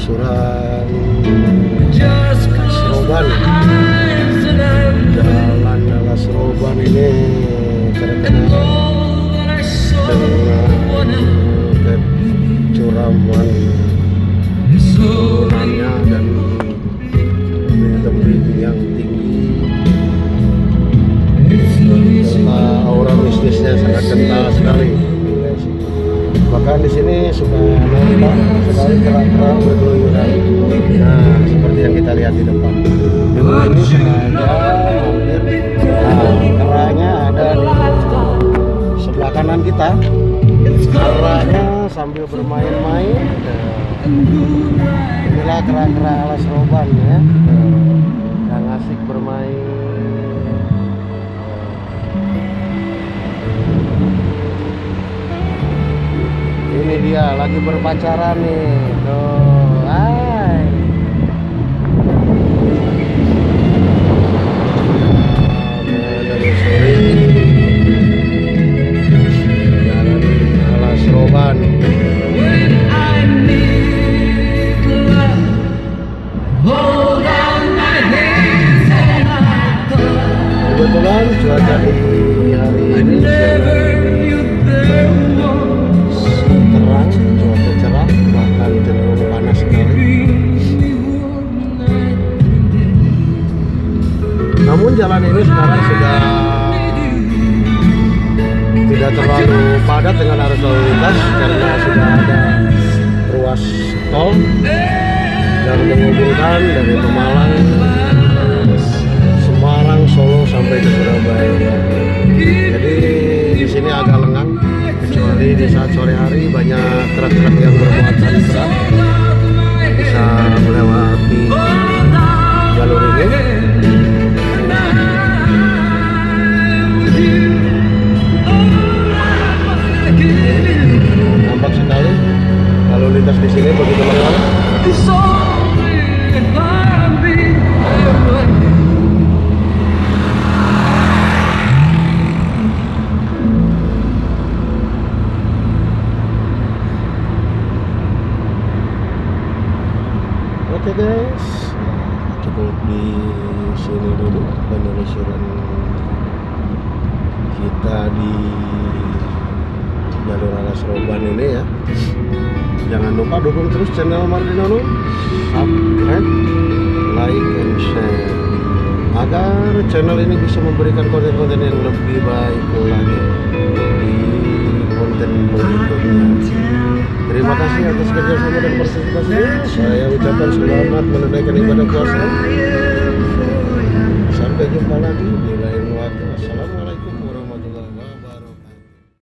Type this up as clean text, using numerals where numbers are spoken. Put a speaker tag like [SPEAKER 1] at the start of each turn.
[SPEAKER 1] penelusuran Seroban. Jalan Alas Seroban ini terkenal dengan kecuraman turunannya dan tebing yang tinggi, serta aura mistisnya sangat kental sekali. Bahkan di sini suka nampak sekali kerang-kerang berkeluyuran. Nah, seperti yang kita lihat di depan. Dulu ini sengaja hampir, kerangnya ada di sebelah kanan kita. Kerangnya sambil bermain-main. Inilah kerang-kerang Alas Seroban ya, yang asik bermain. Ini dia lagi berpacaran nih. Tuh, hai. Menelusuri Jalan Alas Seroban. Kebetulan cuaca di hari ini terang, cuaca cerah, bahkan cenderung panas sekali. Namun jalan ini sekarang sudah tidak terlalu padat dengan arus lalu lintas karena sudah ada ruas tol yang menghubungkan dari Pemalang, Semarang, Solo sampai ke Surabaya. Jadi di sini agak lengang, kecuali di saat sore hari banyak truk-truk yang bermuatan berat bisa melewati jalur ini. Nampak sekali lalu lintas di sini begitu lengang. Oke guys, cukup di sini dulu penelusuran kita di jalur Alas Seroban ini ya. Jangan lupa dukung terus channel Mardinono, subscribe, like, and share agar channel ini bisa memberikan konten-konten yang lebih baik lagi di konten berikutnya. Terima kasih atas kerjasama dan partisipasinya. Saya ucapkan selamat menunaikan ibadah puasa. Sampai jumpa lagi di lain waktu. Assalamualaikum.